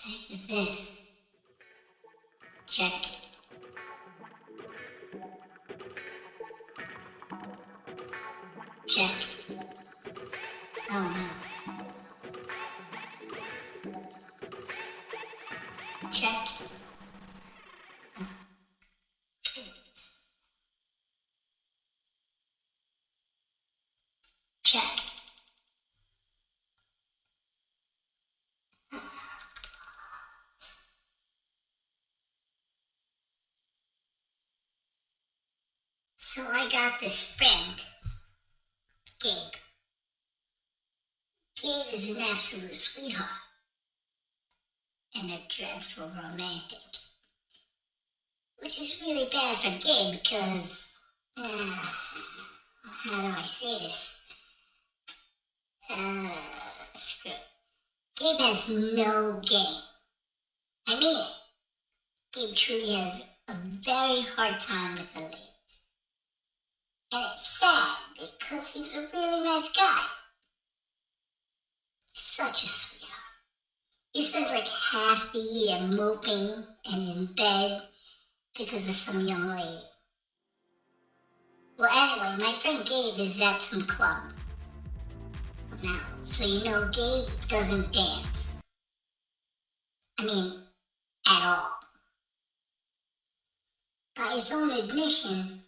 heck is this? Check. Check. Oh no. Check. Check. So I got this friend, Gabe. Gabe is an absolute sweetheart and a dreadful romantic. Which is really bad for Gabe because, how do I say this? Screw it. Gabe has no game. I mean it. Gabe truly has a very hard time with the ladies. And it's sad because he's a really nice guy. Such a sweetheart. He spends like half the year moping and in bed because of some young lady. Well, anyway, my friend Gabe is at some club. Now, so you know Gabe doesn't dance. I mean, at all. By his own admission,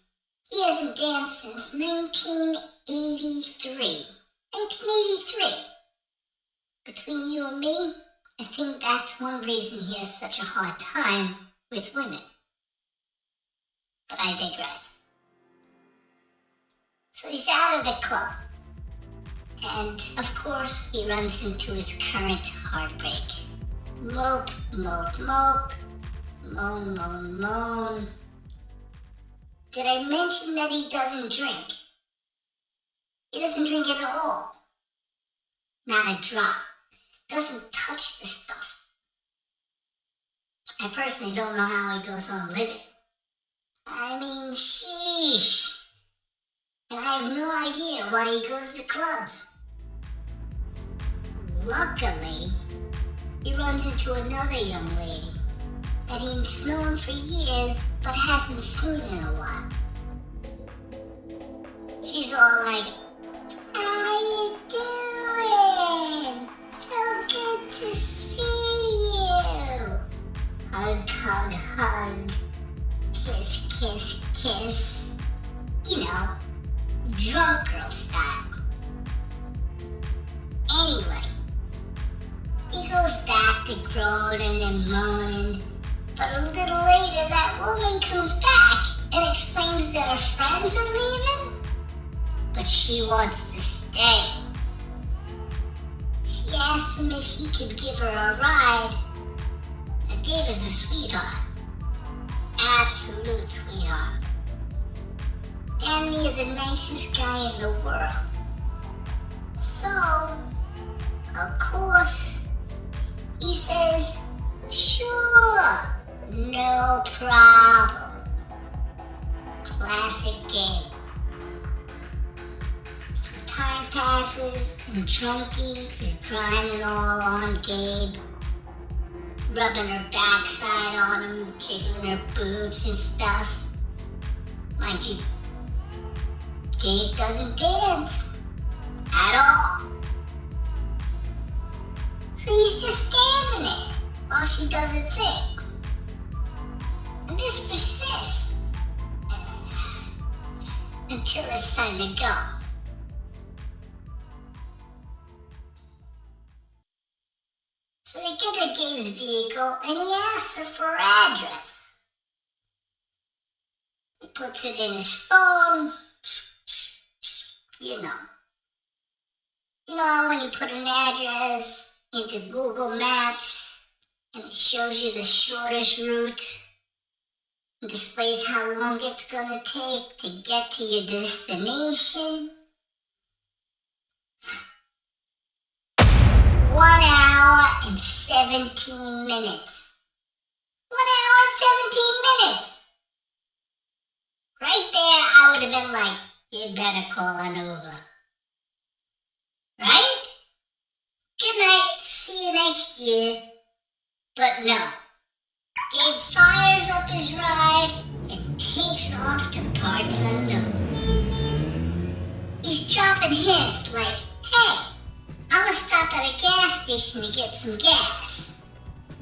he hasn't danced since 1983. 1983. Between you and me, I think that's one reason he has such a hard time with women. But I digress. So he's out at a club. And, of course, he runs into his current heartbreak. Mope, mope, mope. Moan, moan, moan. Did I mention that he doesn't drink? He doesn't drink at all. Not a drop. Doesn't touch the stuff. I personally don't know how he goes on living. I mean, sheesh. And I have no idea why he goes to clubs. Luckily, he runs into another young lady that he's known for years but hasn't seen in a while. She's all like, "How you doing? So good to see you. Hug, hug, hug. Kiss, kiss, kiss." You know, drunk girl style. Anyway, he goes back to groaning and moaning, but a little later that woman comes back and explains that her friends are leaving, but she wants to stay. She asks him if he could give her a ride. And Gabe is a sweetheart. Absolute sweetheart. Damn near the nicest guy in the world. So, of course, he says, "Sure, no problem." Classic Gabe. Some time passes and Drunkie is grinding all on Gabe, rubbing her backside on him, jiggling her boobs and stuff. Mind you, Gabe doesn't dance at all. So he's just standing there while she does her thing. And this persists until it's time to go. So they get to Gabe's vehicle and he asks her for her address. He puts it in his phone. You know. You know how when you put an address into Google Maps and it shows you the shortest route and displays how long it's gonna take to get to your destination? 1 hour and 17 minutes. 1 hour and 17 minutes. Right there, I would have been like, "You better call an Uber." Right? Good night. See you next year. at a gas station to get some gas.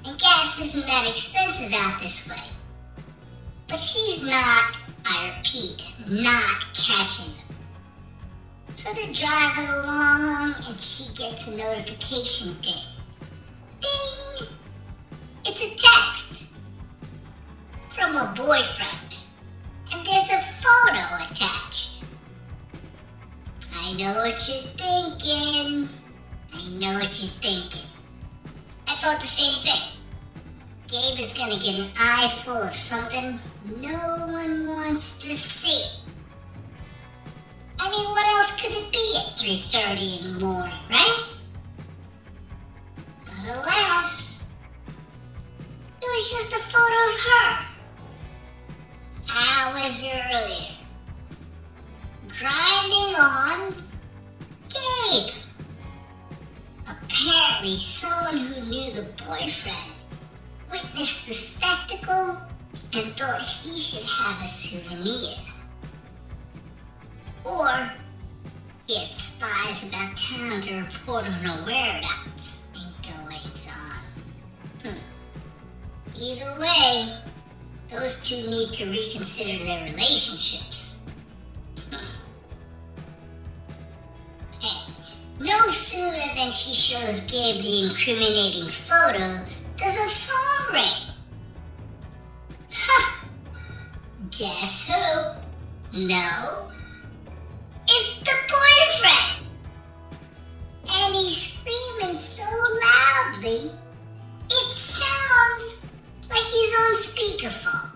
And gas isn't that expensive out this way. But she's not, I repeat, not catching them. So they're driving along and she gets a notification ding. Ding! It's a text from a boyfriend. And there's a photo attached. I know what you're thinking. I know what you're thinking. I thought the same thing. Gabe is gonna get an eye full of something no one wants to see. I mean, what else could it be at 3:30 in the morning, right? But alas, it was just a photo of her. Hours earlier. Grinding on Gabe. Apparently, someone who knew the boyfriend witnessed the spectacle and thought he should have a souvenir. Or he had spies about town to report on her whereabouts and goings on. Either way, those two need to reconsider their relationships. Hey, no sooner than she shows Gabe the incriminating photo does her phone ring. Ha! Guess who? No, it's the boyfriend. And he's screaming so loudly, it sounds like he's on speakerphone.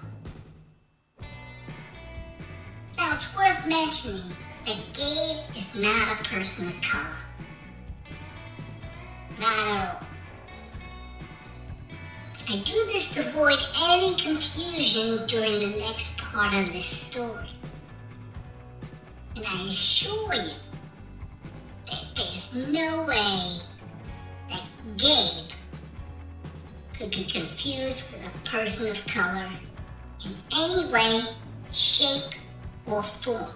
Now it's worth mentioning that Gabe is not a person of color. Not at all. I do this to avoid any confusion during the next part of this story. And I assure you that there's no way that Gabe could be confused with a person of color in any way, shape, or form.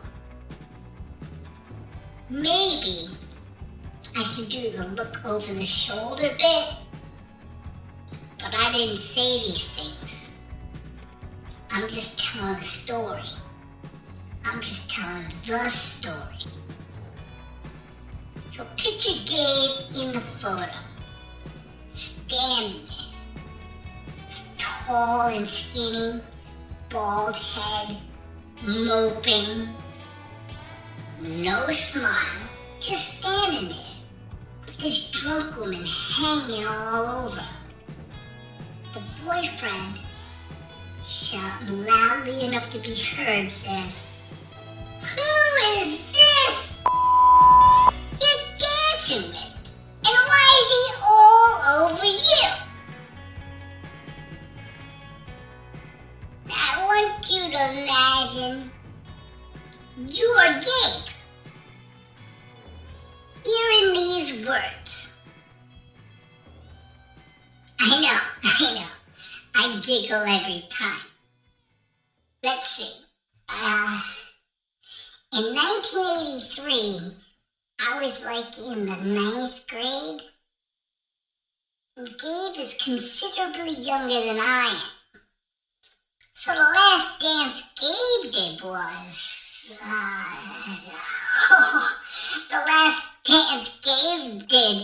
Maybe I should do the look over the shoulder bit, but I didn't say these things. I'm just telling a story. I'm just telling the story. So picture Gabe in the photo, standing there, tall and skinny, bald head, moping, no smile, just standing there, with this drunk woman hanging all over him. The boyfriend, shouting loudly enough to be heard, says, "Who is this you're dancing with? And why is he all over you?" Now I want you to imagine you're Gabe. Hearing these words. I know. I giggle every time. Let's see. In 1983, I was like in the 9th grade. Gabe is considerably younger than I am. So the last dance Gabe did was... the last dance Gabe did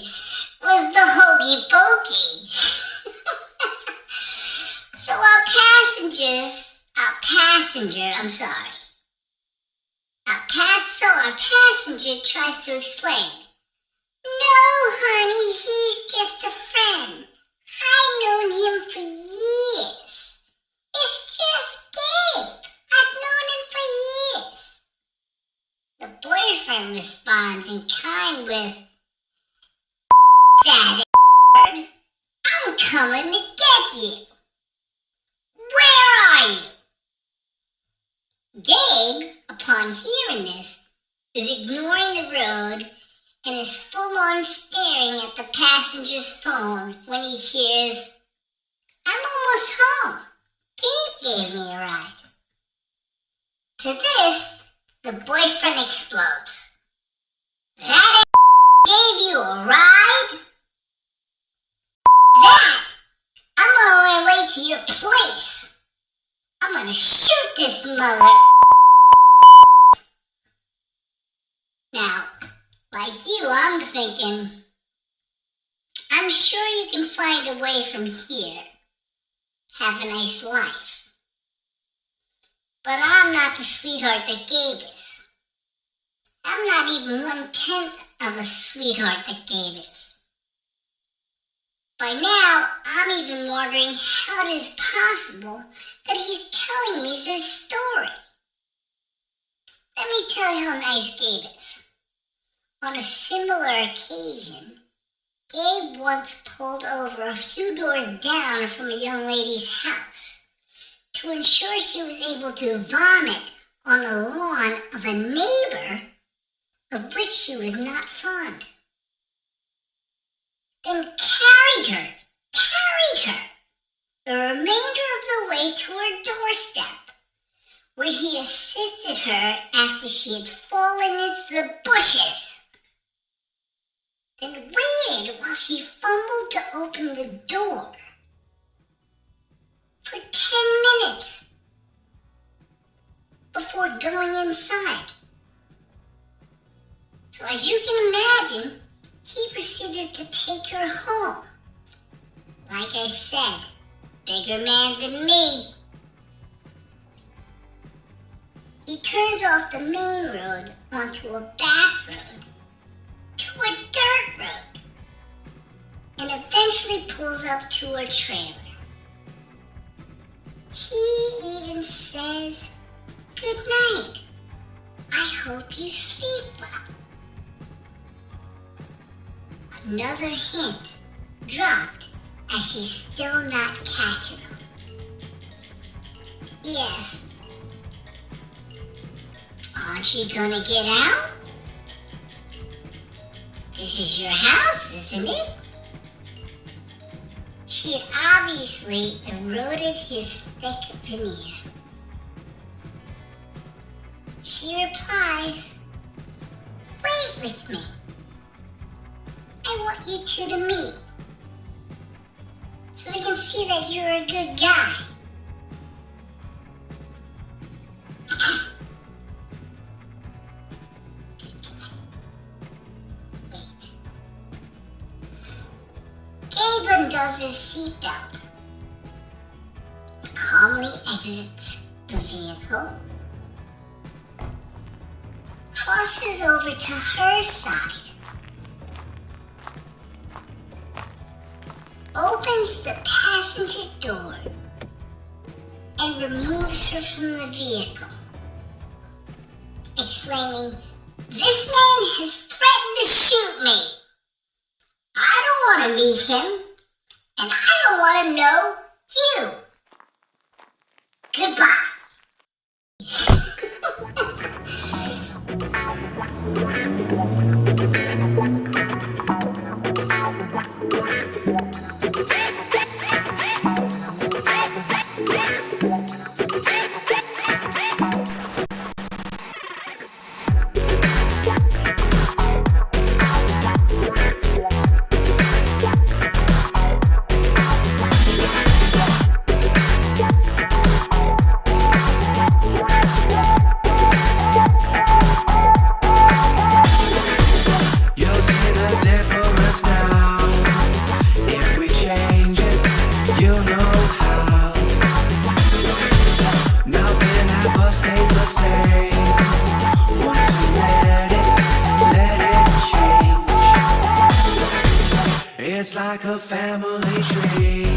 was the Hokey Pokey. So our passenger tries to explain. "No, honey, he's just a friend. I've known him for years. It's just Gabe. I've known him for years." The boyfriend responds in kind with, "That I'm coming to get you. Where are you?" Gabe, upon hearing this, is ignoring the road and is full-on staring at the passenger's phone when he hears, "I'm almost home. Gabe gave me a ride." To this, the boyfriend explodes. "That gave you a ride? to your place. I'm gonna shoot this mother. Now, like you, I'm thinking, I'm sure you can find a way from here. Have a nice life. But I'm not the sweetheart that Gabe is. I'm not even 1/10 of a sweetheart that Gabe is. By now, I'm even wondering how it is possible that he's telling me this story. Let me tell you how nice Gabe is. On a similar occasion, Gabe once pulled over a few doors down from a young lady's house to ensure she was able to vomit on the lawn of a neighbor of which she was not fond. Then carried her the remainder of the way to her doorstep, where he assisted her after she had fallen into the bushes. Then waited while she fumbled to open the door for 10 minutes before going inside. So as you can imagine, he proceeded to take her home. Like I said, bigger man than me. He turns off the main road onto a back road to a dirt road and eventually pulls up to her trailer. He even says, "Good night. I hope you sleep well." Another hint dropped as she's still not catching him. Yes. Aren't you gonna get out? This is your house, isn't it? She had obviously eroded his thick veneer. She replies, "Wait with me. I want you two to meet, so we can see that you're a good guy." Wait. Gabe undoes his seatbelt, calmly exits the vehicle, crosses over to her side, opens the passenger door, and removes her from the vehicle, exclaiming, "This man has threatened to shoot me. I don't want to meet him, and I don't want to know you. Goodbye." It's like a family tree.